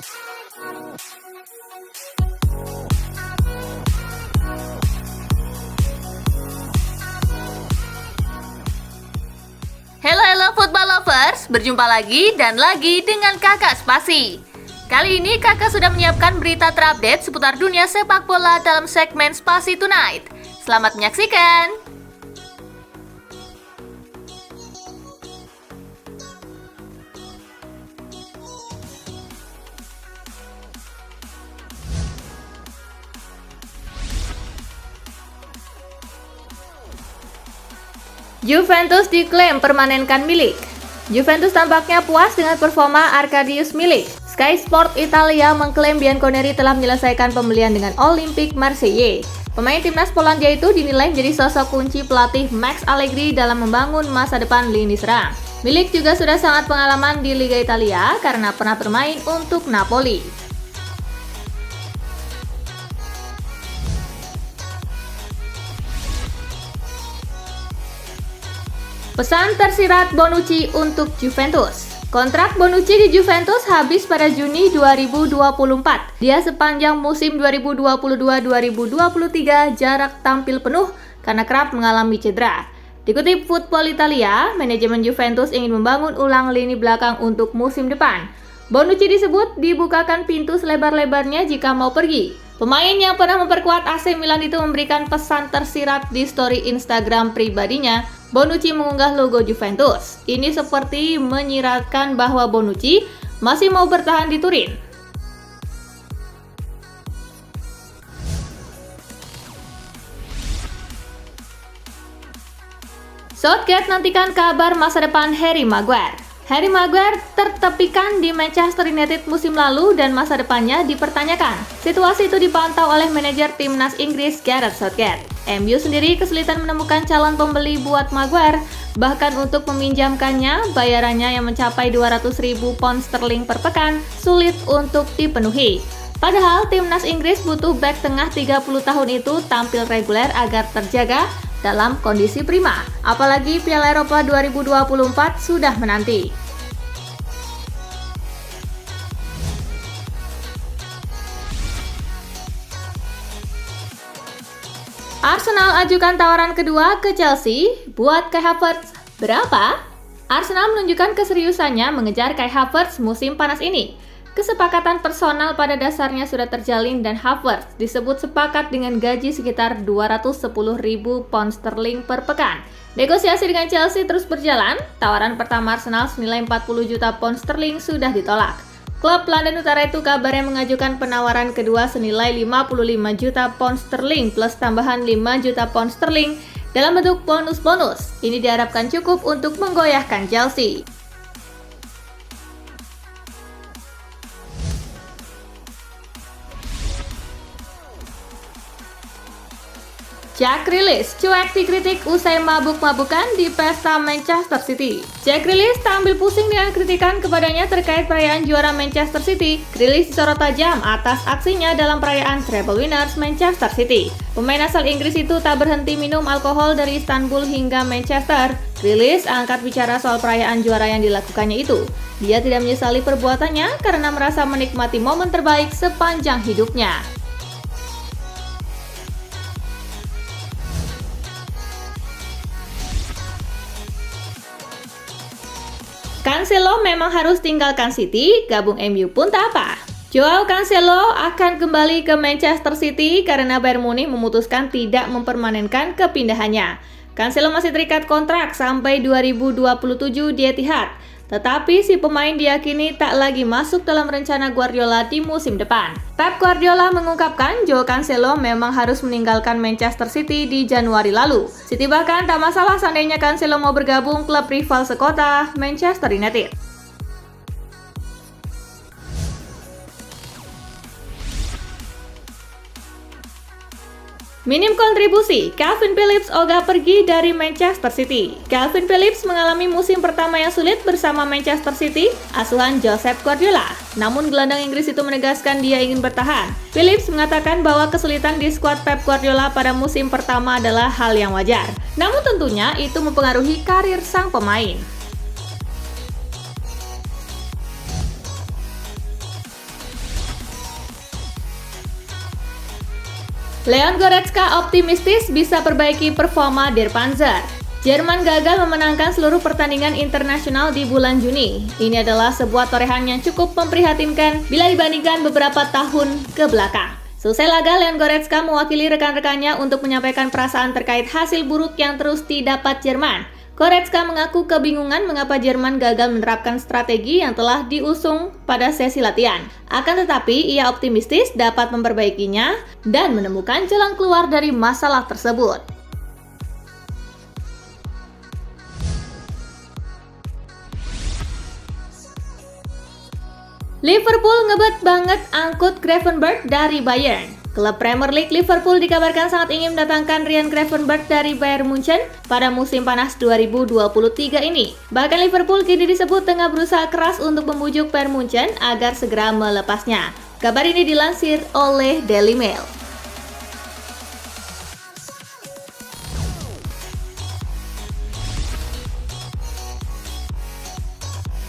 Halo football lovers, berjumpa lagi dan lagi dengan Kakak Spasi. Kali ini Kakak sudah menyiapkan berita terupdate seputar dunia sepak bola dalam segmen Spasi Tonight. Selamat menyaksikan. Juventus diklaim permanenkan Milik. Juventus tampaknya puas dengan performa Arkadiusz Milik. Sky Sport Italia mengklaim Bianconeri telah menyelesaikan pembelian dengan Olympique Marseille. Pemain timnas Polandia itu dinilai menjadi sosok kunci pelatih Max Allegri dalam membangun masa depan lini serang. Milik juga sudah sangat pengalaman di Liga Italia karena pernah bermain untuk Napoli. Pesan tersirat Bonucci untuk Juventus. Kontrak Bonucci di Juventus habis pada Juni 2024. Dia sepanjang musim 2022-2023 jarak tampil penuh karena kerap mengalami cedera. Dikutip Football Italia, manajemen Juventus ingin membangun ulang lini belakang untuk musim depan. Bonucci disebut dibukakan pintu selebar-lebarnya jika mau pergi. Pemain yang pernah memperkuat AC Milan itu memberikan pesan tersirat di story Instagram pribadinya. Bonucci mengunggah logo Juventus. Ini seperti menyiratkan bahwa Bonucci masih mau bertahan di Turin. Southgate nantikan kabar masa depan Harry Maguire. Harry Maguire tertepikan di Manchester United musim lalu dan masa depannya dipertanyakan. Situasi itu dipantau oleh manajer timnas Inggris Gareth Southgate. MU sendiri kesulitan menemukan calon pembeli buat Maguire, bahkan untuk meminjamkannya, bayarannya yang mencapai 200.000 pound sterling per pekan sulit untuk dipenuhi. Padahal timnas Inggris butuh bek tengah 30 tahun itu tampil reguler agar terjaga dalam kondisi prima. Apalagi Piala Eropa 2024 sudah menanti. Arsenal ajukan tawaran kedua ke Chelsea buat Kai Havertz. Berapa? Arsenal menunjukkan keseriusannya mengejar Kai Havertz musim panas ini. Kesepakatan personal pada dasarnya sudah terjalin dan Havertz disebut sepakat dengan gaji sekitar 210.000 pound sterling per pekan. Negosiasi dengan Chelsea terus berjalan. Tawaran pertama Arsenal senilai 40 juta pound sterling sudah ditolak. Klub London Utara itu kabarnya mengajukan penawaran kedua senilai 55 juta pound sterling plus tambahan 5 juta pound sterling dalam bentuk bonus-bonus. Ini diharapkan cukup untuk menggoyahkan Chelsea. Jack Grealish cuek dikritik usai mabuk-mabukan di pesta Manchester City. Jack Grealish tampil pusing dengan kritikan kepadanya terkait perayaan juara Manchester City. Grealish disorot tajam atas aksinya dalam perayaan treble winners Manchester City. Pemain asal Inggris itu tak berhenti minum alkohol dari Istanbul hingga Manchester. Grealish angkat bicara soal perayaan juara yang dilakukannya itu. Dia tidak menyesali perbuatannya karena merasa menikmati momen terbaik sepanjang hidupnya. Cancelo memang harus tinggalkan City, gabung MU pun tak apa. Joao Cancelo akan kembali ke Manchester City karena Bayern Munich memutuskan tidak mempermanenkan kepindahannya. Cancelo masih terikat kontrak sampai 2027 di Etihad, tetapi si pemain diyakini tak lagi masuk dalam rencana Guardiola di musim depan. Pep Guardiola mengungkapkan Joao Cancelo memang harus meninggalkan Manchester City di Januari lalu. City bahkan tak masalah seandainya Cancelo mau bergabung klub rival sekota, Manchester United. Minim kontribusi, Calvin Phillips ogah pergi dari Manchester City. Calvin Phillips mengalami musim pertama yang sulit bersama Manchester City, asuhan Josep Guardiola. Namun gelandang Inggris itu menegaskan dia ingin bertahan. Phillips mengatakan bahwa kesulitan di skuad Pep Guardiola pada musim pertama adalah hal yang wajar. Namun tentunya itu mempengaruhi karir sang pemain. Leon Goretzka optimistis bisa perbaiki performa Der Panzer. Jerman gagal memenangkan seluruh pertandingan internasional di bulan Juni. Ini adalah sebuah torehan yang cukup memprihatinkan bila dibandingkan beberapa tahun ke belakang. Selesai laga, Leon Goretzka mewakili rekan-rekannya untuk menyampaikan perasaan terkait hasil buruk yang terus didapat Jerman. Goretzka mengaku kebingungan mengapa Jerman gagal menerapkan strategi yang telah diusung pada sesi latihan. Akan tetapi, ia optimistis dapat memperbaikinya dan menemukan jalan keluar dari masalah tersebut. Liverpool ngebet banget angkut Gravenberch dari Bayern. Klub Premier League Liverpool dikabarkan sangat ingin mendatangkan Ryan Gravenberch dari Bayern Munchen pada musim panas 2023 ini. Bahkan Liverpool kini disebut tengah berusaha keras untuk membujuk Bayern Munchen agar segera melepasnya. Kabar ini dilansir oleh Daily Mail.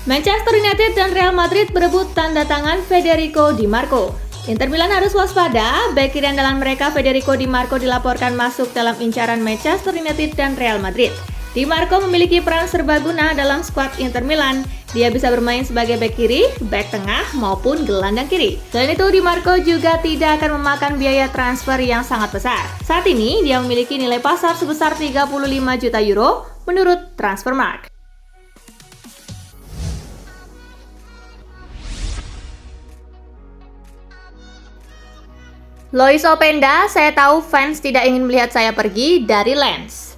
Manchester United dan Real Madrid berebut tanda tangan Federico Di Marco. Inter Milan harus waspada, bek kiri andalan mereka Federico Di Marco dilaporkan masuk dalam incaran Manchester United dan Real Madrid. Di Marco memiliki peran serbaguna dalam skuad Inter Milan. Dia bisa bermain sebagai bek kiri, bek tengah, maupun gelandang kiri. Selain itu, Di Marco juga tidak akan memakan biaya transfer yang sangat besar. Saat ini, dia memiliki nilai pasar sebesar 35 juta euro menurut Transfermarkt. Lois Openda, saya tahu fans tidak ingin melihat saya pergi dari Lens.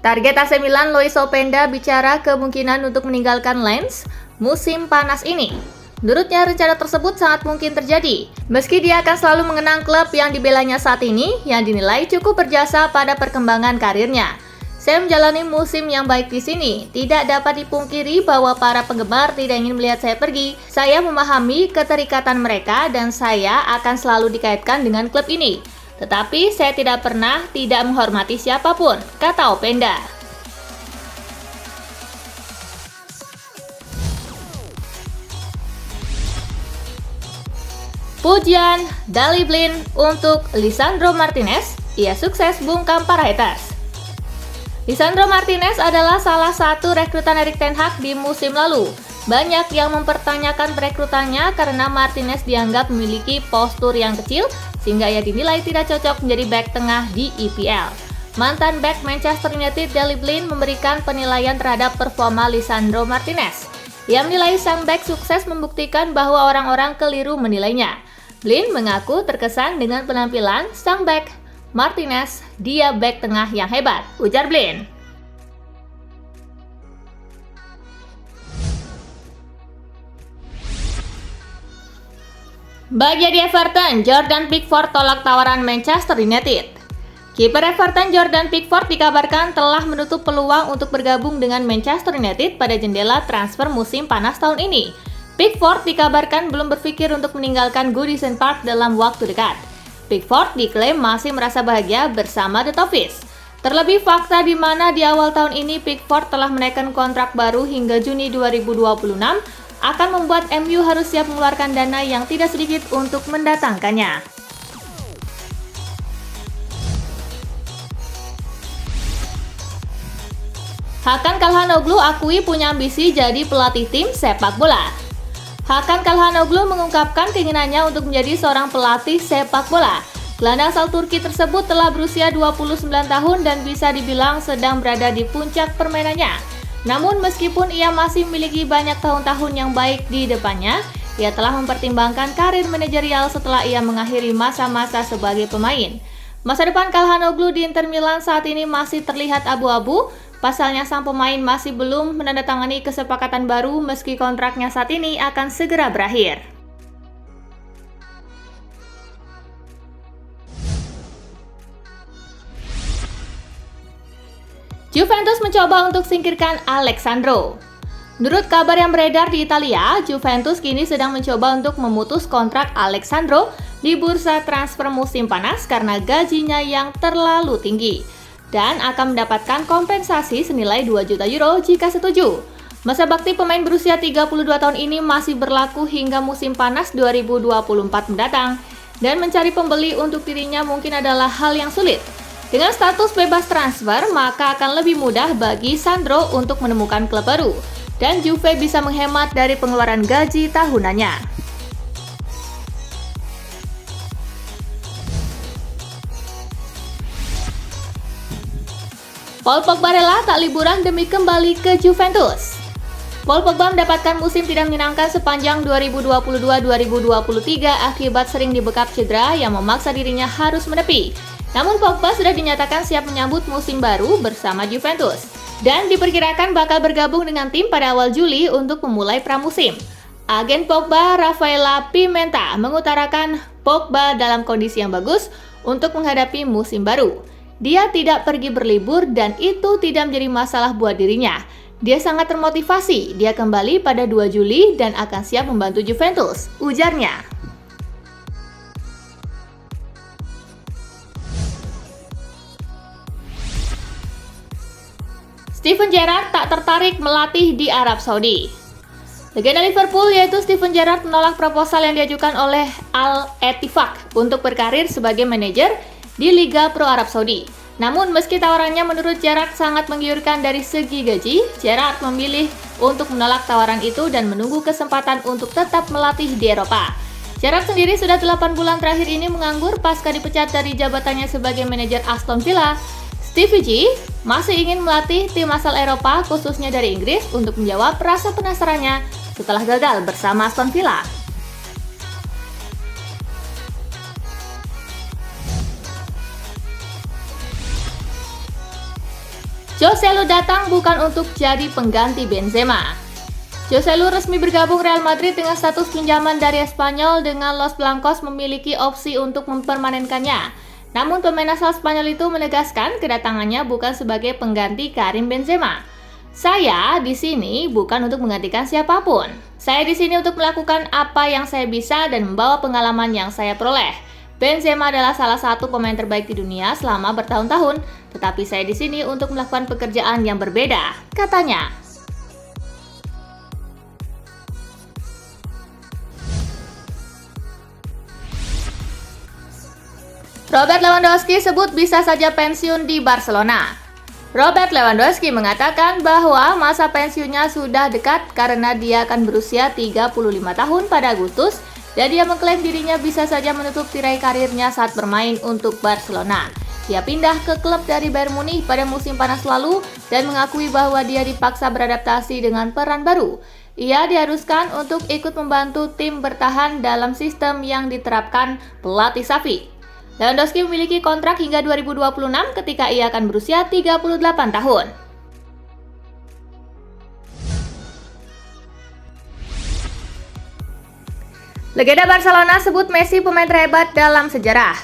Target AC Milan Lois Openda bicara kemungkinan untuk meninggalkan Lens musim panas ini. Menurutnya rencana tersebut sangat mungkin terjadi, meski dia akan selalu mengenang klub yang dibelanya saat ini yang dinilai cukup berjasa pada perkembangan karirnya. Saya menjalani musim yang baik di sini. Tidak dapat dipungkiri bahwa para penggemar tidak ingin melihat saya pergi. Saya memahami keterikatan mereka dan saya akan selalu dikaitkan dengan klub ini. Tetapi saya tidak pernah tidak menghormati siapapun, kata Openda. Pujian Daley Blind untuk Lisandro Martinez. Ia sukses bungkam para haters. Lisandro Martinez adalah salah satu rekrutan Erik ten Hag di musim lalu. Banyak yang mempertanyakan perekrutannya karena Martinez dianggap memiliki postur yang kecil sehingga ia dinilai tidak cocok menjadi bek tengah di EPL. Mantan bek Manchester United Daley Blind memberikan penilaian terhadap performa Lisandro Martinez. Ia menilai sang bek sukses membuktikan bahwa orang-orang keliru menilainya. Blind mengaku terkesan dengan penampilan sang bek Martinez, dia bek tengah yang hebat, ujar Blind. Bagian di Everton, Jordan Pickford tolak tawaran Manchester United. Kiper Everton Jordan Pickford dikabarkan telah menutup peluang untuk bergabung dengan Manchester United pada jendela transfer musim panas tahun ini. Pickford dikabarkan belum berpikir untuk meninggalkan Goodison Park dalam waktu dekat. Pickford diklaim masih merasa bahagia bersama The Toffees. Terlebih fakta di mana di awal tahun ini Pickford telah menaikkan kontrak baru hingga Juni 2026 akan membuat MU harus siap mengeluarkan dana yang tidak sedikit untuk mendatangkannya. Hakan Calhanoglu akui punya ambisi jadi pelatih tim sepak bola. Hakan Calhanoglu mengungkapkan keinginannya untuk menjadi seorang pelatih sepak bola. Gelandang asal Turki tersebut telah berusia 29 tahun dan bisa dibilang sedang berada di puncak permainannya. Namun meskipun ia masih memiliki banyak tahun-tahun yang baik di depannya, ia telah mempertimbangkan karir manajerial setelah ia mengakhiri masa-masa sebagai pemain. Masa depan Calhanoglu di Inter Milan saat ini masih terlihat abu-abu. Pasalnya sang pemain masih belum menandatangani kesepakatan baru meski kontraknya saat ini akan segera berakhir. Juventus mencoba untuk singkirkan Alexandro. Menurut kabar yang beredar di Italia, Juventus kini sedang mencoba untuk memutus kontrak Alexandro di bursa transfer musim panas karena gajinya yang terlalu tinggi dan akan mendapatkan kompensasi senilai 2 juta euro jika setuju. Masa bakti pemain berusia 32 tahun ini masih berlaku hingga musim panas 2024 mendatang. dan mencari pembeli untuk dirinya mungkin adalah hal yang sulit. Dengan status bebas transfer, maka akan lebih mudah bagi Sandro untuk menemukan klub baru, dan Juve bisa menghemat dari pengeluaran gaji tahunannya. Paul Pogba rela tak liburan demi kembali ke Juventus. Paul Pogba mendapatkan musim tidak menyenangkan sepanjang 2022-2023 akibat sering dibekap cedera yang memaksa dirinya harus menepi. Namun Pogba sudah dinyatakan siap menyambut musim baru bersama Juventus dan diperkirakan bakal bergabung dengan tim pada awal Juli untuk memulai pramusim. Agen Pogba, Rafaela Pimenta, mengutarakan Pogba dalam kondisi yang bagus untuk menghadapi musim baru. Dia tidak pergi berlibur dan itu tidak menjadi masalah buat dirinya. Dia sangat termotivasi, dia kembali pada 2 Juli dan akan siap membantu Juventus, ujarnya. Steven Gerrard tak tertarik melatih di Arab Saudi. Legenda Liverpool yaitu Steven Gerrard menolak proposal yang diajukan oleh Al-Ettifaq untuk berkarir sebagai manajer di Liga Pro Arab Saudi. Namun meski tawarannya menurut Gerrard sangat menggiurkan dari segi gaji, Gerrard memilih untuk menolak tawaran itu dan menunggu kesempatan untuk tetap melatih di Eropa. Gerrard sendiri sudah 8 bulan terakhir ini menganggur pasca dipecat dari jabatannya sebagai manajer Aston Villa. Stevie G masih ingin melatih tim asal Eropa khususnya dari Inggris untuk menjawab rasa penasarannya setelah gagal bersama Aston Villa. Joselu datang bukan untuk jadi pengganti Benzema. Joselu resmi bergabung Real Madrid dengan status pinjaman dari Espanyol dengan Los Blancos memiliki opsi untuk mempermanenkannya. Namun pemain asal Spanyol itu menegaskan kedatangannya bukan sebagai pengganti Karim Benzema. Saya di sini bukan untuk menggantikan siapapun. Saya di sini untuk melakukan apa yang saya bisa dan membawa pengalaman yang saya peroleh. Benzema adalah salah satu pemain terbaik di dunia selama bertahun-tahun, tetapi saya di sini untuk melakukan pekerjaan yang berbeda, katanya. Robert Lewandowski sebut bisa saja pensiun di Barcelona. Robert Lewandowski mengatakan bahwa masa pensiunnya sudah dekat karena dia akan berusia 35 tahun pada Agustus dan dia mengklaim dirinya bisa saja menutup tirai karirnya saat bermain untuk Barcelona. Dia pindah ke klub dari Bayern Munich pada musim panas lalu dan mengakui bahwa dia dipaksa beradaptasi dengan peran baru. Ia diharuskan untuk ikut membantu tim bertahan dalam sistem yang diterapkan pelatih Xavi. Lewandowski memiliki kontrak hingga 2026 ketika ia akan berusia 38 tahun. Legenda Barcelona sebut Messi pemain terhebat dalam sejarah.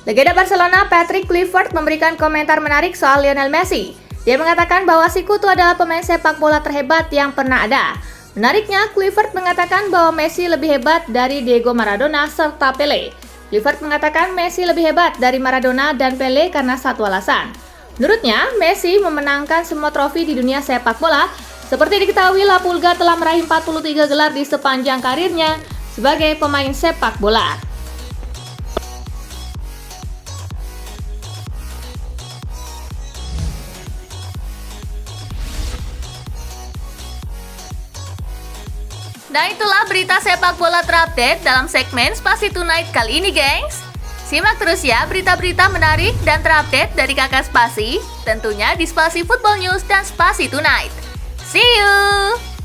Legenda Barcelona Patrick Kluivert memberikan komentar menarik soal Lionel Messi. Dia mengatakan bahwa si kutu adalah pemain sepak bola terhebat yang pernah ada. Menariknya, Kluivert mengatakan bahwa Messi lebih hebat dari Diego Maradona serta Pele. Kluivert mengatakan Messi lebih hebat dari Maradona dan Pele karena satu alasan. Menurutnya, Messi memenangkan semua trofi di dunia sepak bola. Seperti diketahui, La Pulga telah meraih 43 gelar di sepanjang karirnya sebagai pemain sepak bola. Nah itulah berita sepak bola terupdate dalam segmen Spasi Tonight kali ini, gengs. Simak terus ya berita-berita menarik dan terupdate dari Kakak Spasi, tentunya di Spasi Football News dan Spasi Tonight. See you!